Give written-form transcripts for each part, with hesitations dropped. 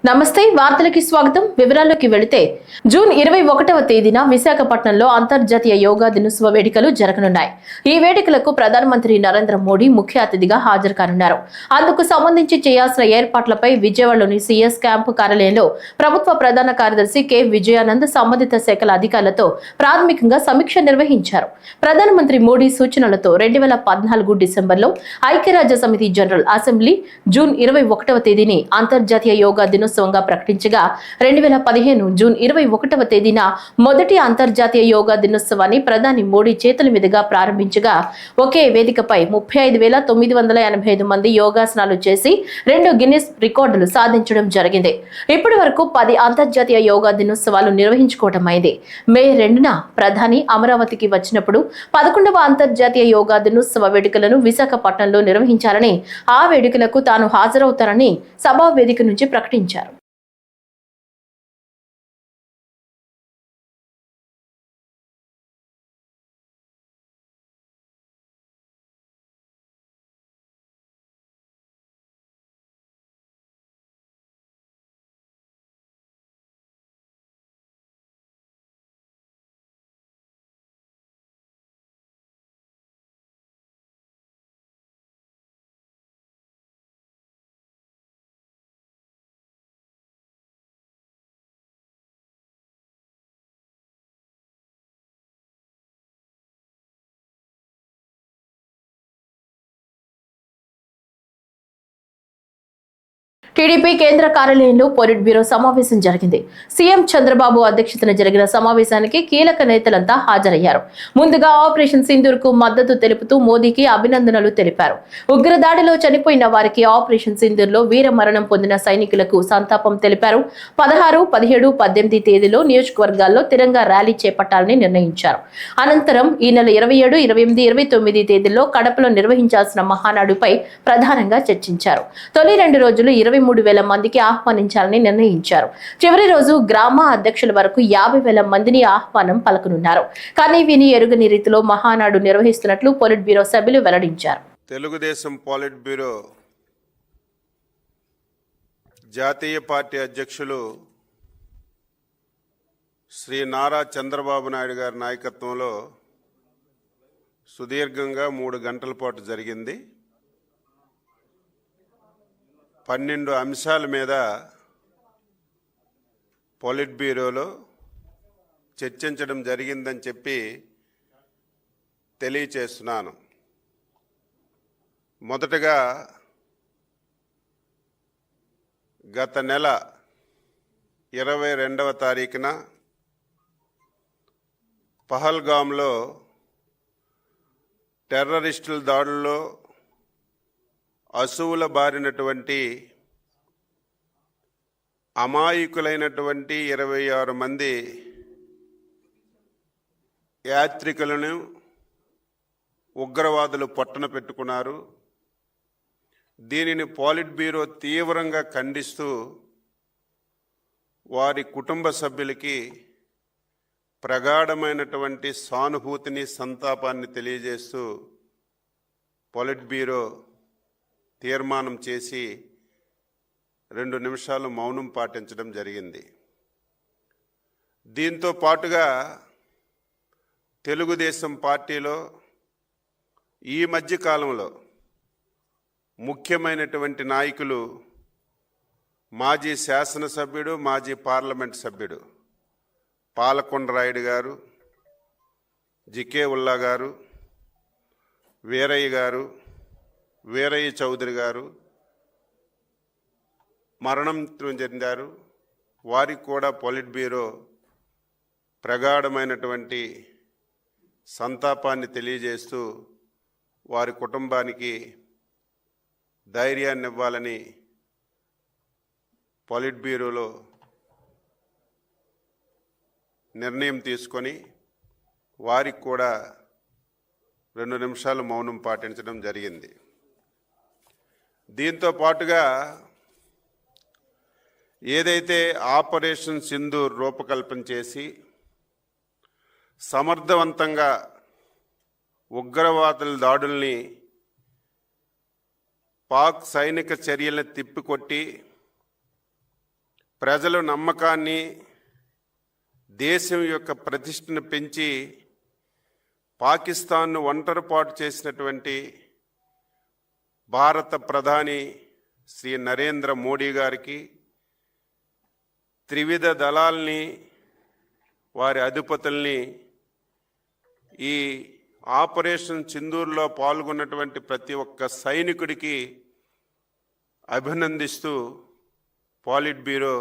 నమస్తే వార్తలకి స్వాగతం. వివరాల్లోకి వెళితే జూన్ 21వ తేదీన విశాఖపట్నంలో అంతర్జాతీయ యోగా దినోత్సవ వేడుకలు జరగనున్నాయి. ఈ వేడుకలకు ప్రధానమంత్రి నరేంద్ర మోడీ ముఖ్య అతిథిగా హాజరు కానున్నారు. అందుకు సంబంధించి చేయాల్సిన ఏర్పాట్లపై విజయవాడలోని సీఎస్ క్యాంపు కార్యాలయంలో ప్రభుత్వ ప్రధాన కార్యదర్శి కె విజయానంద్ సంబంధిత శాఖల అధికారులతో ప్రాథమికంగా సమీక్ష నిర్వహించారు. ప్రధానమంత్రి మోడీ సూచనలతో 2014 డిసెంబర్లో ఐక్యరాజ్య సమితి జనరల్ అసెంబ్లీ జూన్ 21వ తేదీని అంతర్జాతీయ యోగా దినోత్సవంగా ప్రకటించగా 2015 జూన్ 21వ తేదీన మొదటి అంతర్జాతీయ యోగా దినోత్సవాన్ని ప్రధాని మోడీ చేతుల మీదుగా ప్రారంభించగా ఒకే వేదికపై 35,985 మంది యోగాసనాలు చేసి 2 గిన్నిస్ రికార్డులు సాధించడం జరిగింది. ఇప్పటి వరకు 10 అంతర్జాతీయ యోగా దినోత్సవాలు నిర్వహించుకోవడం అయింది. మే 2న ప్రధాని అమరావతికి వచ్చినప్పుడు 11వ అంతర్జాతీయ యోగా దినోత్సవ వేడుకలను విశాఖపట్నంలో నిర్వహించాలని, ఆ వేడుకలకు తాను హాజరవుతానని సభా వేదిక నుంచి ప్రకటించారు. టీడీపీ కేంద్ర కార్యాలయంలో పొలిట్ బ్యూరో సమావేశం జరిగింది. సీఎం చంద్రబాబు అధ్యక్షతన జరిగిన సమావేశానికి కీలక నేతలంతా హాజరయ్యారు. ముందుగా ఆపరేషన్ సింధూర్ కు మద్దతు తెలుపుతూ మోదీకి అభినందనలు తెలిపారు. ఉగ్రదాడిలో చనిపోయిన వారికి, ఆపరేషన్ సింధూర్ లో వీర మరణం పొందిన సైనికులకు సంతాపం తెలిపారు. 16, 17, 18 తేదీలో నియోజకవర్గాల్లో తిరంగా ర్యాలీ చేపట్టాలని నిర్ణయించారు. అనంతరం ఈ నెల 27, 28, 29 తేదీల్లో కడపలో నిర్వహించాల్సిన మహానాడుపై ప్రధానంగా చర్చించారు. తొలి 2 రోజులు 23,000 మందికి ఆహ్వానించాలని నిర్ణయించారు. చివరి రోజు గ్రామ అధ్యక్షుల వరకు 50,000 మందిని ఆహ్వానం పలకనున్నారు. కానీ విని ఎరుగని రీతిలో మహానాడు నిర్వహిస్తున్నట్లు పొలిట్ బ్యూరో సభ్యులు వెల్లడించారు. తెలుగుదేశం పొలిట్ బ్యూరో జాతీయ పార్టీ అధ్యక్షులు శ్రీ నారా చంద్రబాబు నాయుడు గారి నాయకత్వంలో సుదీర్ఘంగా 3 గంటల పాటు జరిగింది. 12 అంశాల మీద పొలిట్ బ్యూరోలో చర్చించడం జరిగిందని చెప్పి తెలియచేస్తున్నాను. మొదటగా గత నెల 22వ తారీఖున పహల్గామ్లో టెర్రరిస్టుల దాడుల్లో అసువుల బారినటువంటి అమాయకులైనటువంటి 26 మంది యాత్రికులను ఉగ్రవాదులు పొట్టన పెట్టుకున్నారు. దీనిని పొలిట్ బ్యూరో తీవ్రంగా ఖండిస్తూ వారి కుటుంబ సభ్యులకి ప్రగాఢమైనటువంటి సానుభూతిని, సంతాపాన్ని తెలియజేస్తూ పొలిట్ బ్యూరో తీర్మానం చేసి 2 నిమిషాలు మౌనం పాటించడం జరిగింది. దీంతో పాటుగా తెలుగుదేశం పార్టీలో ఈ మధ్య కాలంలో ముఖ్యమైనటువంటి నాయకులు, మాజీ శాసనసభ్యుడు, మాజీ పార్లమెంట్ సభ్యుడు పాలకొండ రాయుడు గారు, జికే ఉల్లా గారు, వీరయ్య గారు, వీరయ్య చౌదరి గారు మరణం చెందారు. వారికి కూడా పొలిట్ బ్యూరో ప్రగాఢమైనటువంటి సంతాపాన్ని తెలియజేస్తూ వారి కుటుంబానికి ధైర్యాన్ని ఇవ్వాలని పొలిట్ బ్యూరోలో నిర్ణయం తీసుకొని వారికి కూడా 2 నిమిషాలు మౌనం పాటించడం జరిగింది. దీంతో పాటుగా ఏదైతే ఆపరేషన్ సింధూర్ రూపకల్పన చేసి సమర్థవంతంగా ఉగ్రవాదుల దాడుల్ని, పాక్ సైనిక చర్యలను తిప్పికొట్టి ప్రజల నమ్మకాన్ని, దేశం యొక్క ప్రతిష్టను పెంచి పాకిస్తాన్ను ఒంటరిపాటు చేసినటువంటి భారత ప్రధాని శ్రీ నరేంద్ర మోడీ గారికి, త్రివిధ దళాల్ని, వారి అధిపతుల్ని, ఈ ఆపరేషన్ సింధూర్లో పాల్గొన్నటువంటి ప్రతి ఒక్క సైనికుడికి అభినందిస్తూ పాలిట్ బ్యూరో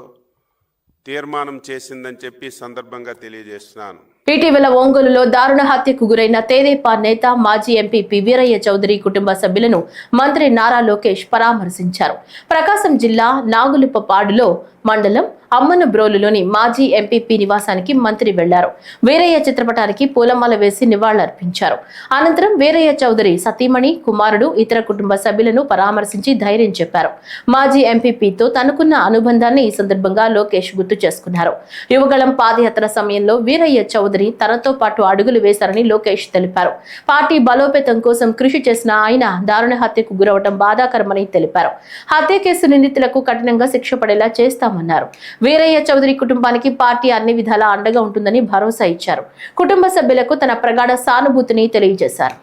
తీర్మానం చేసిందని చెప్పి సందర్భంగా తెలియజేస్తున్నాను. ఇటీవల ఒంగోలులో దారుణ హత్యకు గురైన తెదేపా నేత మాజీ ఎంపీ పి వీరయ్య చౌదరి కుటుంబ సభ్యులను మంత్రి నారా లోకేష్ పరామర్శించారు. ప్రకాశం జిల్లా నాగులుపపాడులో మండలం అమ్మనబ్రోలులోని మాజీ ఎంపీపీ నివాసానికి మంత్రి వెళ్లారు. వీరయ్య చిత్రపటానికి పూలమాల వేసి నివాళులర్పించారు. అనంతరం వీరయ్య చౌదరి సతీమణి, కుమారుడు, ఇతర కుటుంబ సభ్యులను పరామర్శించి ధైర్యం చెప్పారు. మాజీ ఎంపీపీతో తనకున్న అనుబంధాన్ని ఈ సందర్భంగా లోకేష్ గుర్తు చేసుకున్నారు. యువగళం పాదయాత్ర సమయంలో వీరయ్య చౌదరి తనతో పాటు అడుగులు వేశారని లోకేష్ తెలిపారు. పార్టీ బలోపేతం కోసం కృషి చేసిన ఆయన దారుణ హత్యకు గురవడం బాధాకరమని తెలిపారు. హత్య కేసు నిందితులకు కఠినంగా శిక్ష పడేలా చేస్తామన్నారు. వీరయ్య చౌదరి కుటుంబానికి పార్టీ అన్ని విధాలా అండగా ఉంటుందని భరోసా ఇచ్చారు. కుటుంబ సభ్యులకు తన ప్రగాఢ సానుభూతిని తెలియజేశారు.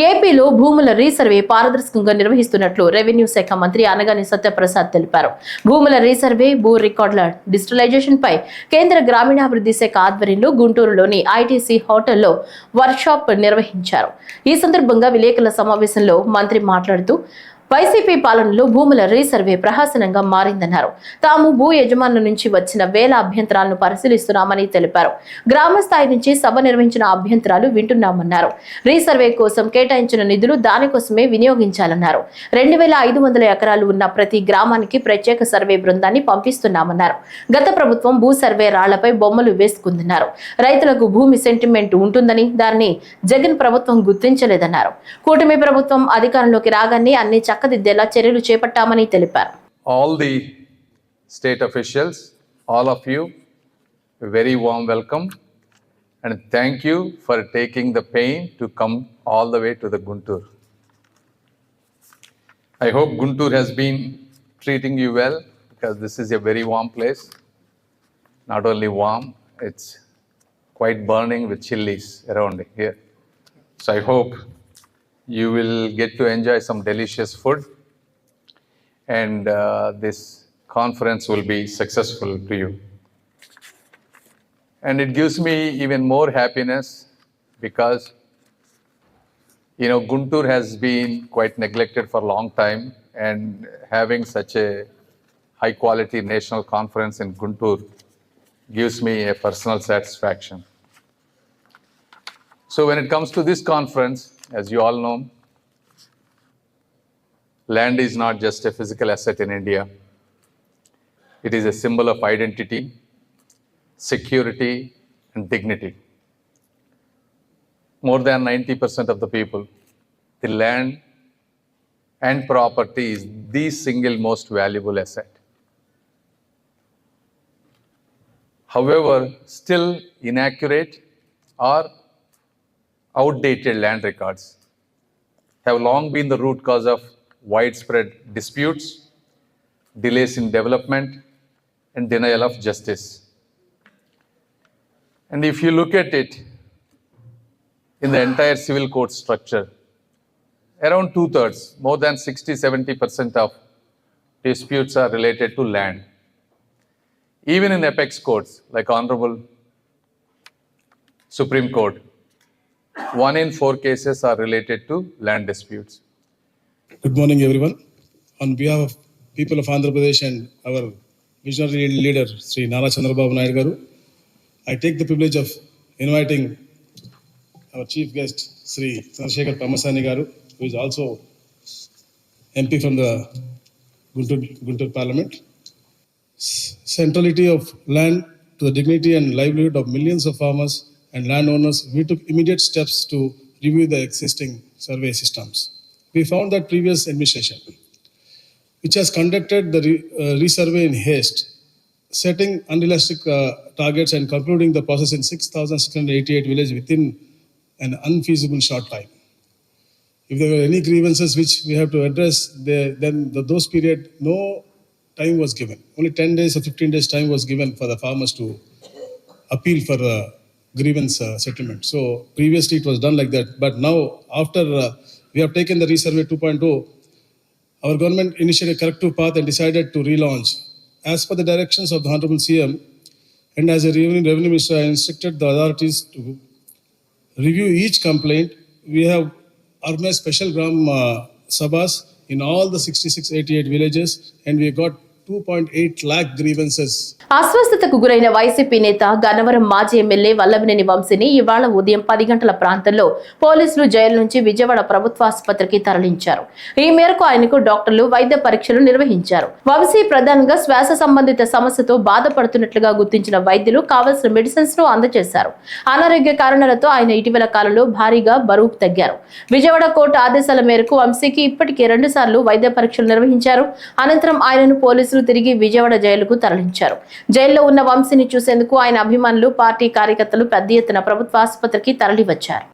ఏపీలో భూముల రీసర్వే పారదర్శకంగా నిర్వహిస్తున్నట్లు రెవెన్యూ శాఖ మంత్రి అనగాని సత్యప్రసాద్ తెలిపారు. భూముల రీసర్వే, భూ రికార్డుల డిజిటలైజేషన్ పై కేంద్ర గ్రామీణాభివృద్ధి శాఖ ఆధ్వర్యంలో గుంటూరులోని ఐటీసీ హోటల్లో వర్క్షాప్ నిర్వహించారు. ఈ సందర్భంగా విలేకరుల సమావేశంలో మంత్రి మాట్లాడుతూ వైసీపీ పాలనలో భూముల రీసర్వే ప్రహసనంగా మారిందన్నారు. తాము భూ యజమానుల నుంచి వచ్చిన వేల అభ్యంతరాలను పరిశీలిస్తున్నామని తెలిపారు. గ్రామ స్థాయి నుంచి సభ నిర్వహించిన అభ్యంతరాలు వింటున్నామన్నారు. రీసర్వే కోసం కేటాయించిన నిధులు దానికోసమే వినియోగించాలన్నారు. 2500 ఎకరాలు ఉన్న ప్రతి గ్రామానికి ప్రత్యేక సర్వే బృందాన్ని పంపిస్తున్నామన్నారు. గత ప్రభుత్వం భూ సర్వే రాళ్లపై బొమ్మలు వేసుకుందన్నారు. రైతులకు భూమి సెంటిమెంట్ ఉంటుందని దాన్ని జగన్ ప్రభుత్వం గుర్తించలేదన్నారు. కూటమి ప్రభుత్వం అధికారంలోకి రాగానే అన్ని చక్కదిద్దేలా చర్యలు చేపట్టామని తెలిపారు. All the state officials, all of you, a very warm welcome and thank you for taking the pain to come all the way to the Guntur. I hope Guntur has been treating you well because this is a very warm place. Not only warm, it's quite burning with chillies around here. So I hope you will get to enjoy some delicious food and this conference will be successful to you. And it gives me even more happiness because, Guntur has been quite neglected for a long time and having such a high quality national conference in Guntur gives me a personal satisfaction. So when it comes to this conference, as you all know, land is not just a physical asset in India. It is a symbol of identity, security, and dignity. More than 90% of the people, the land and property is the single most valuable asset. However, still inaccurate or outdated land records have long been the root cause of widespread disputes, delays in development, and denial of justice. And if you look at it in the entire civil court structure, around 2/3, more than 60-70% of disputes are related to land. Even in apex courts like Honorable Supreme Court, 1 in 4 cases are related to land disputes. Good morning, everyone. On behalf of people of Andhra Pradesh and our visionary leader, Sri Nara Chandrababu Naidu Garu, I take the privilege of inviting our chief guest, Sri Chandrasekhar Pamasani Garu, who is also MP from the Guntur Parliament. centrality of land to the dignity and livelihood of millions of farmers and landowners, we took immediate steps to review the existing survey systems. We found that previous administration, which has conducted the resurvey in haste, setting unrealistic targets and concluding the process in 6,688 villages within an unfeasible short time. If there were any grievances which we have to address, then those period, no time was given. Only 10 days or 15 days time was given for the farmers to appeal for grievance settlement. So previously it was done like that. But now, after we have taken the resurvey 2.0, our government initiated a corrective path and decided to relaunch. As per the directions of the Honorable CM, and as a Revenue Minister, I instructed the authorities to review each complaint. We have organized special Gram Sabhas in all the 6688 villages, and we got 2.8 lakh grievances. అస్వస్థతకు గురైన YCP నేత గన్నవరం మాజీ MLA Vallabhaneni వంశీని ఇవాళ ఉదయం 10 గంటల ప్రాంతంలో పోలీసులు జైలు నుంచి విజయవాడ ప్రభుత్వ ఆసుపత్రికి తరలించారు. ఈ మేరకు ఆయనకు డాక్టర్లు వైద్య పరీక్షలు నిర్వహించారు. వంశీ ప్రధానంగా శ్వాస సంబంధిత సమస్యతో బాధపడుతున్నట్లుగా గుర్తించిన వైద్యులు కావలసిన మెడిసిన్స్ ను అందజేశారు. అనారోగ్య కారణాలతో ఆయన ఇటీవల కాలంలో భారీగా బరువు తగ్గారు. విజయవాడ కోర్టు ఆదేశాల మేరకు వంశీకి ఇప్పటికే 2 సార్లు వైద్య పరీక్షలు నిర్వహించారు. అనంతరం ఆయనను పోలీసులు తిరిగి విజయవాడ జైలుకు తరలించారు. జైల్లో ఉన్న వంశీని చూసేందుకు ఆయన అభిమానులు, పార్టీ కార్యకర్తలు పెద్ద ఎత్తున ప్రభుత్వ ఆసుపత్రికి తరలివచ్చారు.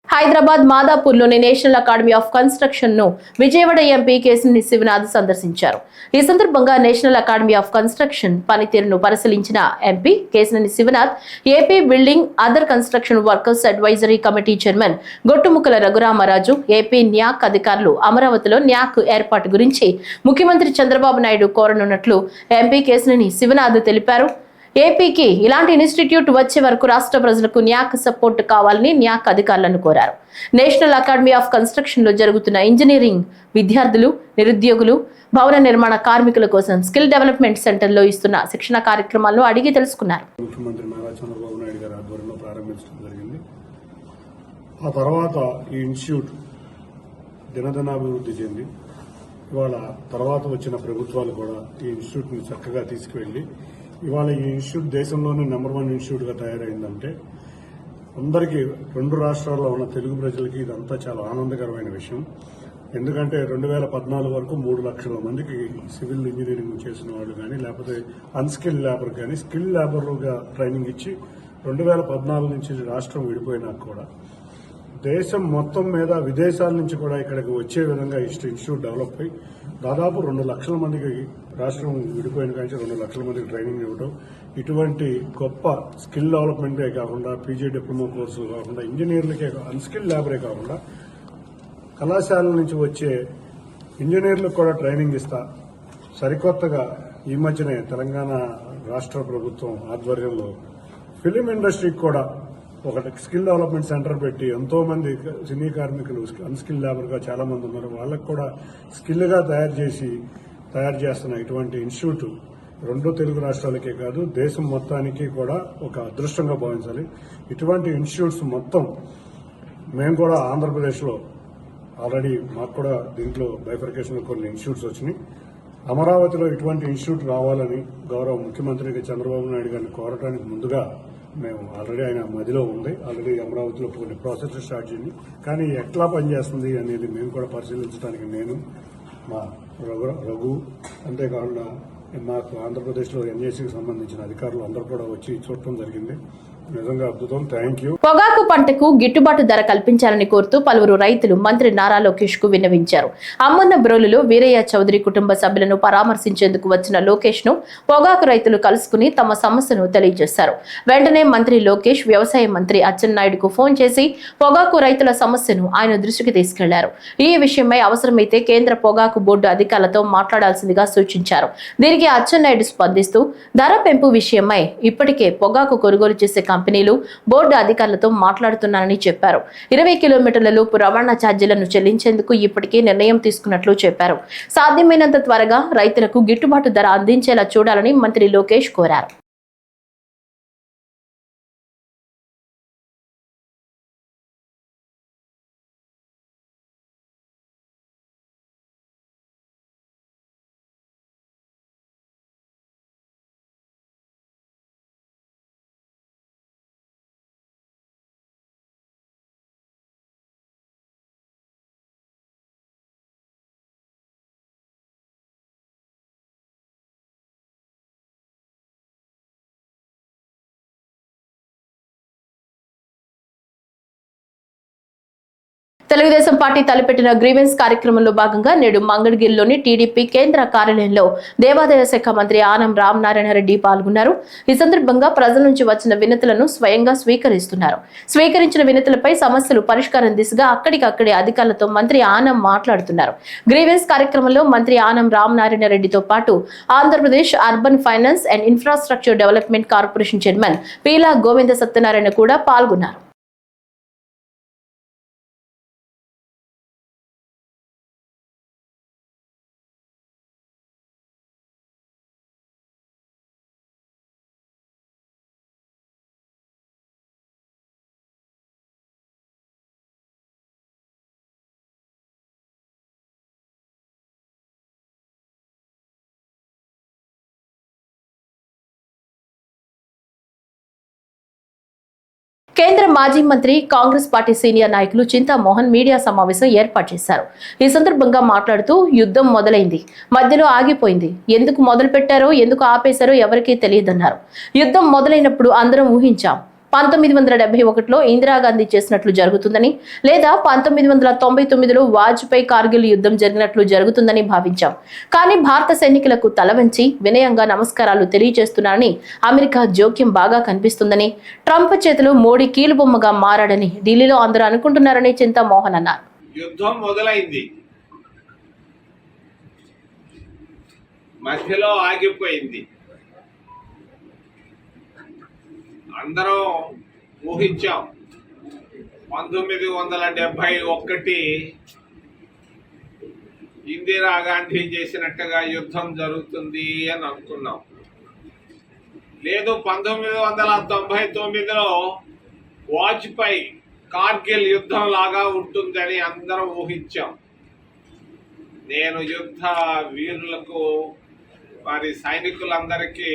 హైదరాబాద్ మాదాపూర్లోని నేషనల్ అకాడమీ ఆఫ్ కన్స్ట్రక్షన్ ను విజయవాడ ఎంపీ కేశినేని శివనాథ్ సందర్శించారు. ఈ సందర్భంగా నేషనల్ అకాడమీ ఆఫ్ కన్స్ట్రక్షన్ పనితీరును పరిశీలించిన MP Kesineni Sivanath AP building other construction workers advisory committee chairman Gottumukkala Raghuramaraju, AP NAC అధికారులు అమరావతిలో న్యాక్ ఏర్పాటు గురించి ముఖ్యమంత్రి చంద్రబాబు నాయుడు కోరనున్నట్లు ఎంపీ కేశినేని శివనాథ్ తెలిపారు. ఏపీకి ఇలాంటి ఇన్స్టిట్యూట్ వచ్చే వరకు రాష్ట్ర ప్రజలకు న్యాక్ సపోర్ట్ కావాలని న్యాక్ అధికారులను కోరారు. నేషనల్ అకాడమీ ఆఫ్ కన్స్ట్రక్షన్ లో జరుగుతున్న ఇంజనీరింగ్ విద్యార్థులు, నిరుద్యోగులు, భవన నిర్మాణ కార్మికుల కోసం స్కిల్ డెవలప్మెంట్ సెంటర్ లో ఇస్తున్న శిక్షణ కార్యక్రమాలను అడిగి తెలుసుకున్నారు. ముఖ్యమంత్రి నారా చంద్రబాబు నాయుడు గారి ఆధ్వర్యంలో ప్రారంభించడం జరిగింది. ఆ తర్వాత ఈ ఇన్స్టిట్యూట్ దినదినాభివృద్ధి చెంది ఇవాళ తర్వాత వచ్చిన ప్రభుత్వాలు కూడా ఈ ఇన్స్టిట్యూట్ ని చక్కగా తీసుకువెళ్లి ఇవాళ ఈ ఇన్స్టిట్యూట్ దేశంలోనే నెంబర్ 1 ఇన్స్టిట్యూట్ గా తయారైందంటే అందరికీ 2 రాష్ట్రాల్లో ఉన్న తెలుగు ప్రజలకి ఇదంతా చాలా ఆనందకరమైన విషయం. ఎందుకంటే 2014 వరకు 3 లక్షల మందికి సివిల్ ఇంజనీరింగ్ చేసిన వాళ్ళు కానీ లేకపోతే అన్స్కిల్ లేబర్ కానీ స్కిల్ లేబర్గా ట్రైనింగ్ ఇచ్చి 2014 నుంచి రాష్ట్రం విడిపోయినా కూడా దేశం మొత్తం మీద విదేశాల నుంచి కూడా ఇక్కడికి వచ్చే విధంగా ఇన్స్టిట్యూట్ డెవలప్ అయ్యి దాదాపు 2 లక్షల మందికి రాష్ట్రం విడిపోయిన కానీ 2 లక్షల మందికి ట్రైనింగ్ ఇవ్వడం, ఇటువంటి గొప్ప స్కిల్ డెవలప్మెంటే కాకుండా పీజీ డిప్లొమా కోర్సులు కాకుండా ఇంజనీర్లకే అన్స్కిల్ లేబరే కాకుండా కళాశాలల నుంచి వచ్చే ఇంజనీర్లకు కూడా ట్రైనింగ్ ఇస్తా సరికొత్తగా ఈ మధ్యనే తెలంగాణ రాష్ట్ర ప్రభుత్వం ఆధ్వర్యంలో ఫిలిం ఇండస్ట్రీకి కూడా ఒక స్కిల్ డెవలప్మెంట్ సెంటర్ పెట్టి ఎంతో మంది సినీ కార్మికులు అన్స్కిల్ లేబర్ గా చాలా మంది ఉన్నారు, వాళ్ళకు కూడా స్కిల్ గా తయారు చేస్తున్న ఇటువంటి ఇన్స్టిట్యూట్ 2 తెలుగు రాష్ట్రాలకే కాదు దేశం మొత్తానికి కూడా ఒక అదృష్టంగా భావించాలి. ఇటువంటి ఇన్స్టిట్యూట్స్ మొత్తం మేము కూడా ఆంధ్రప్రదేశ్లో ఆల్రెడీ మాకు కూడా దీంట్లో బైఫర్కేషన్ కొన్ని ఇన్స్టిట్యూట్స్ వచ్చినాయి. అమరావతిలో ఇటువంటి ఇన్స్టిట్యూట్ రావాలని గౌరవ ముఖ్యమంత్రి చంద్రబాబు నాయుడు గారిని కోరటానికి ముందుగా మేము ఆల్రెడీ ఆయన మదిలో ఉంది. ఆల్రెడీ అమరావతిలో కొన్ని ప్రాసెస్ స్టార్ట్ చేయండి, కానీ ఎట్లా పనిచేస్తుంది అనేది మేము కూడా పరిశీలించడానికి నేను మా రఘు అంతేకాకుండా మాకు ఆంధ్రప్రదేశ్లో ఎన్ఏసీకి సంబంధించిన అధికారులు అందరూ కూడా వచ్చి చూడటం జరిగింది. నిజంగా అద్భుతం. Thank you. పొగాకు పంటకు గిట్టుబాటు ధర కల్పించాలని కోరుతూ పలువురు రైతులు మంత్రి నారా లోకేష్ కు విన్నవించారు. అమ్మన్న బ్రోలులో వీరయ్య చౌదరి కుటుంబ సభ్యులను పరామర్శించేందుకు వచ్చిన లోకేష్ ను పొగాకు రైతులు కలుసుకుని తమ సమస్యను తెలియజేశారు. వెంటనే మంత్రి లోకేష్ వ్యవసాయ మంత్రి అచ్చెన్నాయుడుకు ఫోన్ చేసి పొగాకు రైతుల సమస్యను ఆయన దృష్టికి తీసుకెళ్లారు. ఈ విషయమై అవసరమైతే కేంద్ర పొగాకు బోర్డు అధికారులతో మాట్లాడాల్సిందిగా సూచించారు. దీనికి అచ్చెన్నాయుడు స్పందిస్తూ ధర పెంపు విషయమై ఇప్పటికే పొగాకు కొనుగోలు చేసే కంపెనీలు బోర్డు అధికారులతో మాట్లాడుతున్నారని చెప్పారు. 20 కిలోమీటర్లలోపు రవాణా ఛార్జీలను చెల్లించేందుకు ఇప్పటికే నిర్ణయం తీసుకున్నట్లు చెప్పారు. సాధ్యమైనంత త్వరగా రైతులకు గిట్టుబాటు ధర అందించేలా చూడాలని మంత్రి లోకేష్ కోరారు. తెలుగుదేశం పార్టీ తలపెట్టిన గ్రీవెన్స్ కార్యక్రమంలో భాగంగా నేడు మంగళగిరిలోని టీడీపీ కేంద్ర కార్యాలయంలో దేవాదాయ శాఖ మంత్రి ఆనం రామనారాయణ రెడ్డి పాల్గొన్నారు. ఈ సందర్భంగా ప్రజల నుంచి వచ్చిన వినతులను స్వయంగా స్వీకరిస్తున్నారు. స్వీకరించిన వినతులపై సమస్యలు పరిష్కారం దిశగా అక్కడికక్కడే అధికారులతో మంత్రి ఆనం మాట్లాడుతున్నారు. గ్రీవెన్స్ కార్యక్రమంలో మంత్రి ఆనం రామనారాయణ రెడ్డితో పాటు Andhra Pradesh urban finance and infrastructure development corporation chairman Peela Govinda Satyanarayana కూడా పాల్గొన్నారు. కేంద్ర మాజీ మంత్రి కాంగ్రెస్ పార్టీ సీనియర్ నాయకులు చింతామోహన్ మీడియా సమావేశం ఏర్పాటు చేశారు. ఈ సందర్భంగా మాట్లాడుతూ యుద్ధం మొదలైంది, మధ్యలో ఆగిపోయింది, ఎందుకు మొదలు పెట్టారో ఎందుకు ఆపేశారో ఎవరికీ తెలియదన్నారు. యుద్ధం మొదలైనప్పుడు అందరం ఊహించాం 1971లో ఇందిరాగాంధీ చేసినట్లు జరుగుతుందని, లేదా 1999లో వాజ్పేయి కార్గిల్ యుద్ధం జరిగినట్లు జరుగుతుందని భావించాం. కానీ భారత సైనికులకు తలవంచి వినయంగా నమస్కారాలు తెలియజేస్తున్నారని, అమెరికా జోక్యం బాగా కనిపిస్తుందని, ట్రంప్ చేతిలో మోడీ కీలుబొమ్మగా మారాడని ఢిల్లీలో అందరూ అనుకుంటున్నారని చింతామోహన్ అన్నారు. యుద్ధం మొదలైంది, మధ్యలో ఆగిపోయింది. అందరం ఊహించాం 1971 ఇందిరాగాంధీ చేసినట్టుగా యుద్ధం జరుగుతుంది అని అనుకున్నాం. లేదు 1999లో వాజ్పేయి కార్గిల్ యుద్ధం లాగా ఉంటుందని అందరం ఊహించాం. నేను యుద్ధ వీరులకు వారి సైనికులందరికీ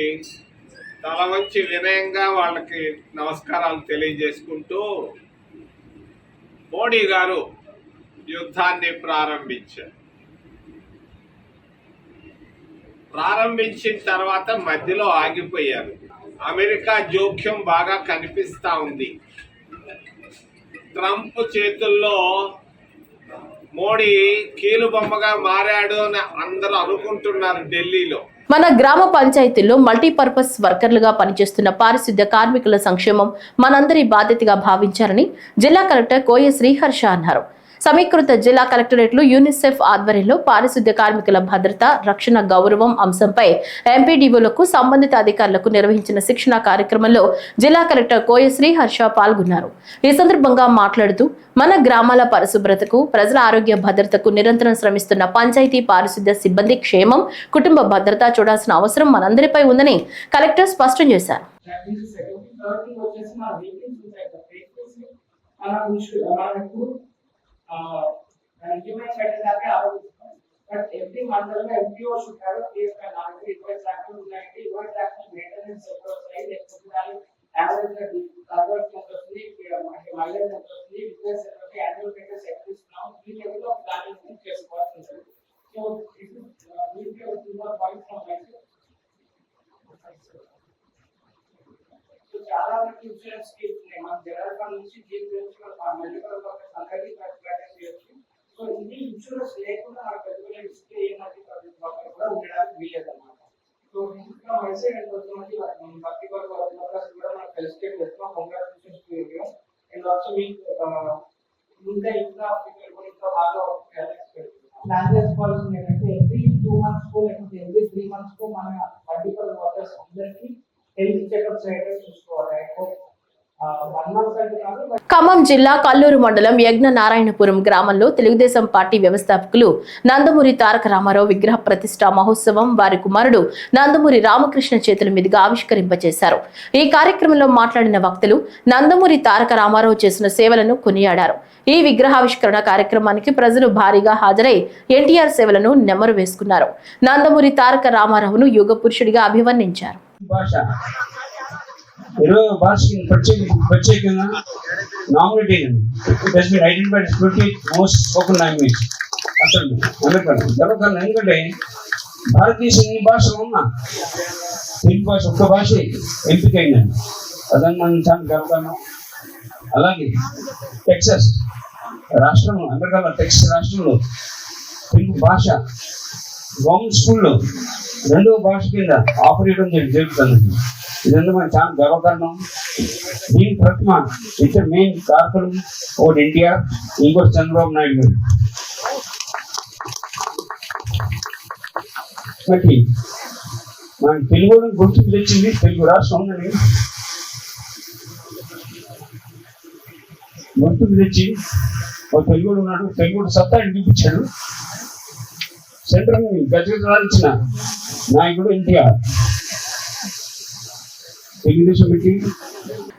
తల వంచి వినయంగా వాళ్ళకి నమస్కారాలు తెలియజేసుకుంటూ మోడీ గారు యుద్ధాన్ని ప్రారంభించిన తర్వాత మధ్యలో ఆగిపోయారు. అమెరికా జోక్యం బాగా కనిపిస్తా ఉంది. ట్రంప్ చేతుల్లో మోడీ కీలుబొమ్మగా మారాడు అని అందరూ అనుకుంటున్నారు ఢిల్లీలో. మన గ్రామ పంచాయతీల్లో మల్టీపర్పస్ వర్కర్లుగా పనిచేస్తున్న పారిశుద్ధ్య కార్మికుల సంక్షేమం మనందరి బాధ్యతగా భావించారని జిల్లా కలెక్టర్ కోయ శ్రీహర్ష అన్నారు. సమీకృత జిల్లా కలెక్టరేట్లు యూనిసెఫ్ ఆధ్వర్యంలో పారిశుద్ధ్య కార్మికుల భద్రత, రక్షణ, గౌరవం అంశంపై ఎంపీడీఓలకు సంబంధిత అధికారులకు నిర్వహించిన శిక్షణ కార్యక్రమంలో జిల్లా కలెక్టర్ కోయ శ్రీహర్ష పాల్గొన్నారు. ఈ సందర్భంగా మాట్లాడుతూ మన గ్రామాల పరిశుభ్రతకు, ప్రజల ఆరోగ్య భద్రతకు నిరంతరం శ్రమిస్తున్న పంచాయతీ పారిశుద్ధ్య సిబ్బంది క్షేమం, కుటుంబ భద్రత చూడాల్సిన అవసరం మనందరిపై ఉందని కలెక్టర్ స్పష్టం చేశారు. human factors but every month MPO should have a case by now. Request action maintenance sector side, average cover mileage request annual maintenance sector is now we level of planning in case possible. So this is will be a more point from myself. So చాలా insurance నుంచి jeep నుంచి medical workers అందరికీ protect చేయొచ్చు. So ఇది insurance లేకుండా మన పెద్దగా display ఏమంటే ప్రతి ఒక్కరు కూడా ఉండడానికి వీలేదు అన్నమాట. సో ఇంకా మెసేజ్ ఎంతమంది భక్తి వర్కర్స్ కూడా మనం ఫెలిసిటేట్ చేస్తున్నాం. Congratulations to you and also మీ ఇంకా ఇంకా బాగా ప్లాన్ చేసుకోవాల్సింది ఏంటంటే ఎవ్రీ 2 months లేకపోతే ఎవ్రీ 3 months మన మల్టిపుల్ వర్కర్స్ అందరికీ హెల్త్ చెకప్స్ అయితే చూసుకోవాలి. ఖమ్మం జిల్లా కల్లూరు మండలం యజ్ఞ నారాయణపురం గ్రామంలో తెలుగుదేశం పార్టీ వ్యవస్థాపకులు నందమూరి తారక రామారావు విగ్రహ ప్రతిష్ఠా మహోత్సవం వారి కుమారుడు నందమూరి రామకృష్ణ చేతుల మీదుగా ఆవిష్కరింపచేశారు. ఈ కార్యక్రమంలో మాట్లాడిన వక్తలు నందమూరి తారక రామారావు చేసిన సేవలను కొనియాడారు. ఈ విగ్రహావిష్కరణ కార్యక్రమానికి ప్రజలు భారీగా హాజరై ఎన్టీఆర్ సేవలను నెమరు వేసుకున్నారు. నందమూరి తారక రామారావును యుగ పురుషుడిగా అభివర్ణించారు. ప్రత్యేకంగా నామినేట్ అయింది. It has been identified as 20th most spoken language అసలు గర్వకారణం. ఎందుకంటే భారతదేశం ఎన్ని భాషలు ఉన్నా తెలుగు భాష ఒక్క భాష ఎంపికైందండి. అదని మనం చాలా గర్వకారణం. అలాగే టెక్సస్ రాష్ట్రంలో అమెరికాలో టెక్సస్ రాష్ట్రంలో తెలుగు భాష గవర్నమెంట్ స్కూల్లో 2వ భాష కింద ఆపరేట్ జరుగుతుంది. ఇదంతా మనకు చాలా గర్వకారణం. దీని ప్రతిమ ఇద్దరు మెయిన్ కారకులు, ఒకటి ఎన్టీఆర్, ఇంకోటి చంద్రబాబు నాయుడు గారు. మనకి మన తెలుగు గుర్తుకు తెచ్చింది తెలుగు రాష్ట్రం ఉందని గుర్తుకు తెచ్చి ఒక తెలుగుడు ఉన్నాడు, తెలుగుడు సత్తా చూపించాడు. సెంట్రల్ గజగజలాడించిన నాయకుడు NTR.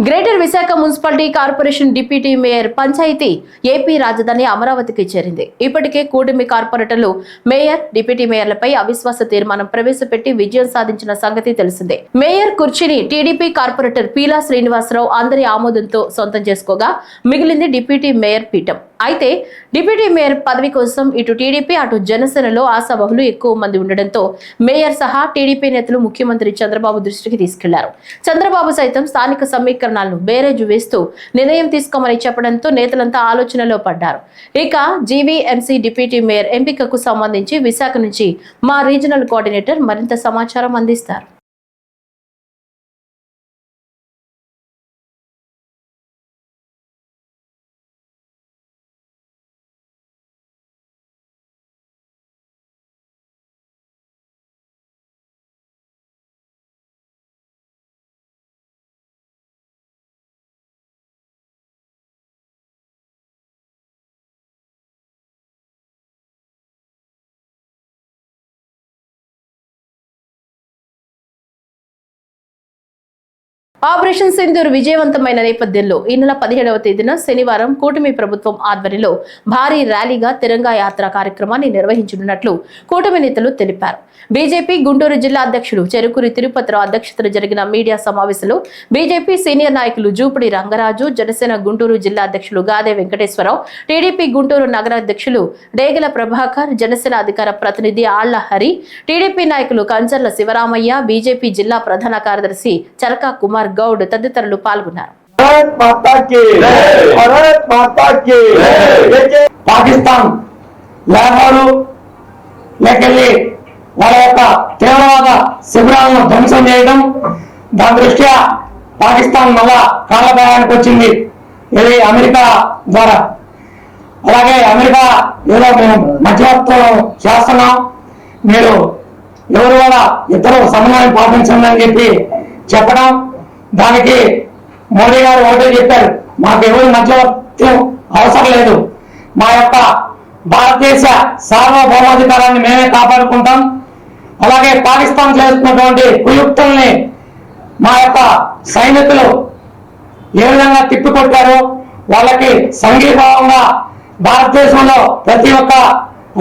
Greater Visakha municipality corporation deputy mayor panchayati AP రాజధాని అమరావతికి చేరింది. ఇప్పటికే కూటమి కార్పొరేటర్లు మేయర్, డిప్యూటీ మేయర్లపై అవిశ్వాస తీర్మానం ప్రవేశపెట్టి విజయం సాధించిన సంగతి తెలిసిందే. మేయర్ కుర్చీని టీడీపీ కార్పొరేటర్ పీలా శ్రీనివాసరావు అందరి ఆమోదంతో సొంతం చేసుకోగా మిగిలింది డిప్యూటీ మేయర్ పీఠం. అయితే డిప్యూటీ మేయర్ పదవి కోసం ఇటు టీడీపీ అటు జనసేనలో ఆశావహులు ఎక్కువ మంది ఉండడంతో మేయర్ సహా టీడీపీ నేతలు ముఖ్యమంత్రి చంద్రబాబు దృష్టికి తీసుకెళ్లారు. చంద్రబాబు సైతం స్థానిక సమీకరణాలను బేరేజు వేస్తూ నిర్ణయం తీసుకోమని చెప్పడంతో నేతలంతా ఆలోచనలో పడ్డారు. ఇక జీవీఎంసీ డిప్యూటీ మేయర్ ఎంపికకు సంబంధించి విశాఖ నుంచి మా రీజనల్ కోఆర్డినేటర్ మరింత సమాచారం అందిస్తారు. ఆపరేషన్ సింధూర్ విజయవంతమైన నేపథ్యంలో ఈ నెల 17వ తేదీన శనివారం కూటమి ప్రభుత్వం ఆధ్వర్యంలో భారీ ర్యాలీగా తిరంగా యాత్ర కార్యక్రమాన్ని నిర్వహించనున్నట్లు కూటమి నేతలు తెలిపారు. బీజేపీ గుంటూరు జిల్లా అధ్యక్షులు చెరుకూరి తిరుపతిరావు అధ్యక్షతన జరిగిన మీడియా సమావేశంలో బీజేపీ సీనియర్ నాయకులు జూపిడి రంగరాజు, జనసేన గుంటూరు జిల్లా అధ్యక్షులు గాదే వెంకటేశ్వరరావు, టీడీపీ గుంటూరు నగర అధ్యక్షులు డేగల ప్రభాకర్, జనసేన అధికార ప్రతినిధి ఆళ్ల హరి, టీడీపీ నాయకులు కంచర్ల శివరామయ్య, బీజేపీ జిల్లా ప్రధాన కార్యదర్శి చరకా కుమార్ గౌడ్ తదితరులు పాల్గొన్నారు. పాకిస్తాన్ లాహోరు లేకెళ్ళి వాళ్ళ యొక్క తీవ్రవాద శిబిరాలను ధ్వంసం చేయడం, దాని దృష్ట్యా పాకిస్తాన్ మళ్ళా కాలభాగానికి వచ్చింది ఇది అమెరికా ద్వారా. అలాగే అమెరికా ఏదో మేము మధ్యవర్తం చేస్తున్నాం, మీరు ఎవరు కూడా ఇద్దరు సమన్వయం పాటించండి అని చెప్పి చెప్పడం, దానికి మోడీ గారు ఒకటే చెప్పారు, మాకు ఎవరు మధ్యవర్తం అవసరం లేదు, మా యొక్క భారతదేశ సార్వభౌమాధికారాన్ని మేమే కాపాడుకుంటాం. అలాగే పాకిస్తాన్ చేస్తున్నటువంటి కుయుక్తుల్ని మా యొక్క సైనికులు ఏ విధంగా తిప్పికొట్టారో వాళ్ళకి సంఘీభావంగా భారతదేశంలో ప్రతి ఒక్క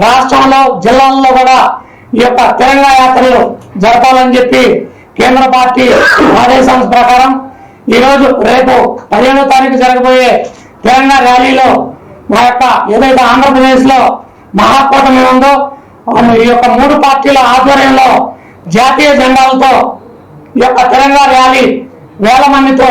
రాష్ట్రంలో జిల్లాల్లో కూడా ఈ యొక్క తిరంగా యాత్రలు జరపాలని చెప్పి కేంద్ర పార్టీ ఆదేశాల ప్రకారం ఈరోజు రేపు 15వ తారీఖు జరగబోయే తిరంగా ర్యాలీలో మా యొక్క ఏదైతే ఆంధ్రప్రదేశ్ లో మహాకూటమి ఉందో ఈ యొక్క 3 పార్టీల ఆధ్వర్యంలో జాతీయ జెండాలతో ఈ యొక్క తిరంగా ర్యాలీ వేల మందితో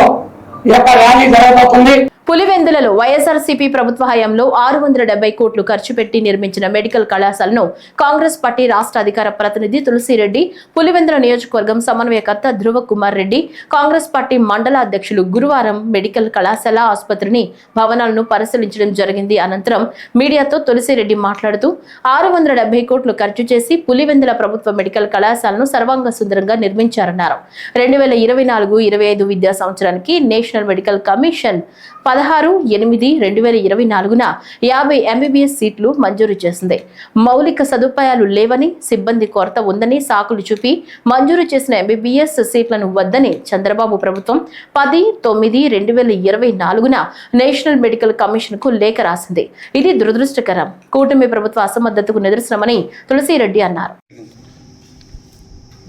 ఈ యొక్క ర్యాలీ జరగబోతుంది. పులివెందులలో వైఎస్ఆర్సీపీ ప్రభుత్వ హయాంలో 670 కోట్లు ఖర్చు పెట్టి నిర్మించిన మెడికల్ కళాశాలను కాంగ్రెస్ పార్టీ రాష్ట్ర అధికార ప్రతినిధి తులసిరెడ్డి, పులివెందుల నియోజకవర్గం సమన్వయకర్త ధ్రువ కుమార్ రెడ్డి, కాంగ్రెస్ పార్టీ మండల అధ్యక్షులు గురువారం మెడికల్ కళాశాల ఆసుపత్రిని భవనాలను పరిశీలించడం జరిగింది. అనంతరం మీడియాతో తులసిరెడ్డి మాట్లాడుతూ 670 కోట్లు ఖర్చు చేసి పులివెందుల ప్రభుత్వ మెడికల్ కళాశాలను సర్వాంగ సుందరంగా నిర్మించారన్నారు. 2024-25 విద్యా సంవత్సరానికి నేషనల్ మెడికల్ కమిషన్ 16/8/2024న 50 MBBS సీట్లు మంజూరు చేసింది. మౌలిక సదుపాయాలు లేవని, సిబ్బంది కొరత ఉందని సాకులు చూపి మంజూరు చేసిన MBBS సీట్లను వద్దని చంద్రబాబు ప్రభుత్వం 10/9/2024న నేషనల్ మెడికల్ కమిషన్ కు లేఖ రాసింది. ఇది దురదృష్టకరం. కూటమి ప్రభుత్వ అసమర్థతకు నిదర్శనమని తులసిరెడ్డి అన్నారు.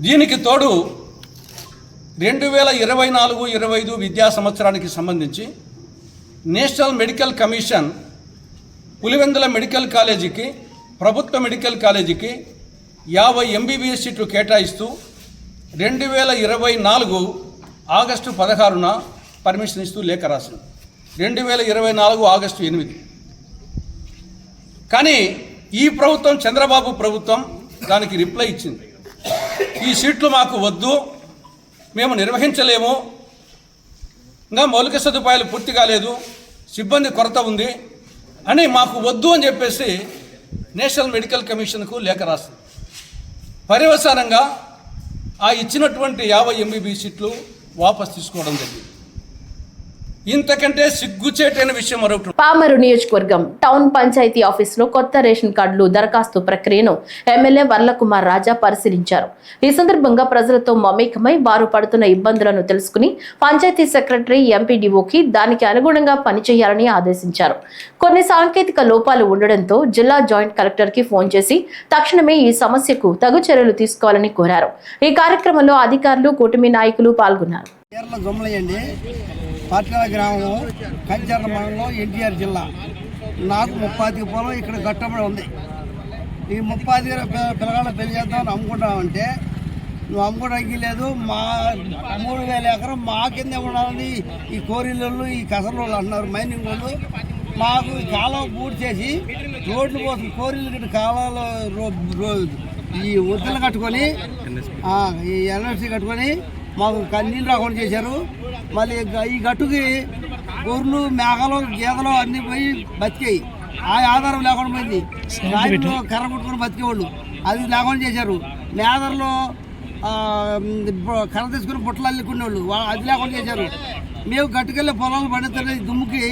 దీనికి తోడు 2024-25 విద్యా సంవత్సరానికి సంబంధించి national medical commission Pulivendula medical కాలేజీకి, ప్రభుత్వ మెడికల్ కాలేజీకి 50 MBBS సీట్లు కేటాయిస్తూ 2024 ఆగస్టు 16న పర్మిషన్ ఇస్తూ లేఖ రాసింది. 2024 ఆగస్టు 8. కానీ ఈ ప్రభుత్వం, చంద్రబాబు ప్రభుత్వం దానికి రిప్లై ఇచ్చింది. ఈ సీట్లు మాకు వద్దు, మేము నిర్వహించలేము, ఇంకా మౌలిక సదుపాయాలు పూర్తి కాలేదు, సిబ్బంది కొరత ఉంది అని మాకు వద్దు అని చెప్పేసి నేషనల్ మెడికల్ కమిషన్కు లేఖ రాస్తుంది. పర్యవసానంగా ఆ ఇచ్చినటువంటి 50 MBBS సీట్లు వాపసు తీసుకోవడం జరిగింది. ఇంతకంటే సిగ్గుచేటైన విషయం మరొకటి. పామరు నియోజకవర్గం టౌన్ పంచాయతీ ఆఫీసులో కొత్త రేషన్ కార్డులు దరఖాస్తు ప్రక్రియను ఎమ్మెల్యే వర్లకుమార్ రాజా పరిశీలించారు. ఈ సందర్భంగా ప్రజలతో మమేకమై వారు పడుతున్న ఇబ్బందులను తెలుసుకుని పంచాయతీ సెక్రటరీ, ఎంపీడీఓకి దానికి అనుగుణంగా పనిచేయాలని ఆదేశించారు. కొన్ని సాంకేతిక లోపాలు ఉండడంతో జిల్లా జాయింట్ కలెక్టర్ కి ఫోన్ చేసి తక్షణమే ఈ సమస్యకు తగు చర్యలు తీసుకోవాలని కోరారు. ఈ కార్యక్రమంలో అధికారులు, కూటమి నాయకులు పాల్గొన్నారు. పాట్కాల గ్రామం, కంచర్ల మండలం, ఎన్టీఆర్ జిల్లా. నాకు 30 పొలం ఇక్కడ కట్టబడి ఉంది. ఈ 30 పిల్లగాళ్ళ పెళ్లి చేద్దామని అమ్ముకుంటామంటే నువ్వు అమ్ముకోవడానికి లేదు, మా 3000 ఎకరం మా కింద ఉండాలని ఈ కోరిళ్ళు, ఈ కసరోళ్ళు అంటున్నారు, మైనింగ్ వాళ్ళు. మాకు కాలువ పూర్తి చేసి రోడ్లు కోసం కోరిళ్ళు కట్టి కాలువలో ఈ వద్దలు కట్టుకొని, ఈ ఎన్ఎఫ్సి కట్టుకొని మాకు నీళ్ళు రాకుండా చేశారు. మళ్ళీ ఈ గట్టుకి గొర్రెలు, మేకలు, గేదెలు అన్నీ పోయి బతికాయి. ఆ ఆధారం లేకుండా పోయింది. రాయిలో కర్ర కొట్టుకుని బతికేవాళ్ళు, అది లేకుండా చేశారు. మేదర్లో కర్ర తీసుకుని బుట్టలు అల్లుకునేవాళ్ళు, అది లేకుండా చేశారు. మేము గట్టుకెళ్ళి పొలాలు పండితే దుమ్ముకి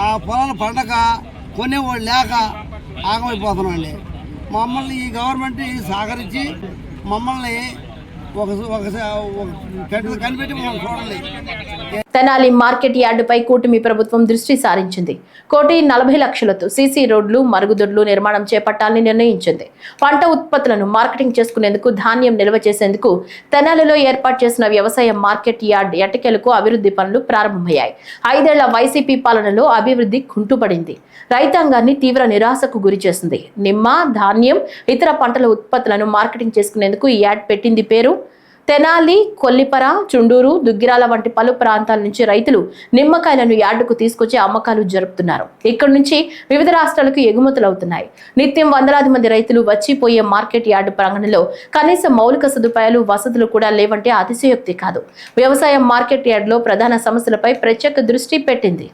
ఆ పొలాలు పండక కొనేవాళ్ళు లేక ఆగమైపోతున్నామండి. మమ్మల్ని ఈ గవర్నమెంట్ సహకరించి మమ్మల్ని కనిపెట్టి చూడాలి. తెనాలి మార్కెట్ యార్డుపై కూటమి ప్రభుత్వం దృష్టి సారించింది. 1,40,00,000తో సీసీ రోడ్లు, మరుగుదొడ్లు నిర్మాణం చేపట్టాలని నిర్ణయించింది. పంట ఉత్పత్తులను మార్కెటింగ్ చేసుకునేందుకు, ధాన్యం నిల్వ చేసేందుకు తెనాలిలో ఏర్పాటు చేసిన వ్యవసాయ మార్కెట్ యార్డ్ ఎట్టకేలకు అభివృద్ధి పనులు ప్రారంభమయ్యాయి. 5 ఏళ్ల వైసీపీ పాలనలో అభివృద్ధి కుంటుపడింది. రైతాంగాన్ని తీవ్ర నిరాశకు గురి చేసింది. నిమ్మ, ధాన్యం, ఇతర పంటల ఉత్పత్తులను మార్కెటింగ్ చేసుకునేందుకు ఈ యార్డ్ పెట్టింది పేరు. తెనాలి, కొల్లిపర, చుండూరు, దుగ్గిరాల వంటి పలు ప్రాంతాల నుంచి రైతులు నిమ్మకాయలను యార్డుకు తీసుకొచ్చి అమ్మకాలు జరుపుతున్నారు. ఇక్కడి నుంచి వివిధ రాష్ట్రాలకు ఎగుమతులవుతున్నాయి. నిత్యం వందలాది మంది రైతులు వచ్చిపోయే మార్కెట్ యార్డు ప్రాంగణంలో కనీస మౌలిక సదుపాయాలు, వసతులు కూడా లేవంటే అతిశయోక్తి కాదు. వ్యవసాయ మార్కెట్ యార్డులో ప్రధాన సమస్యలపై ప్రత్యేక దృష్టి పెట్టింది.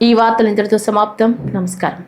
ఈ వార్తలు ఇంతటితో సమాప్తం. నమస్కారం.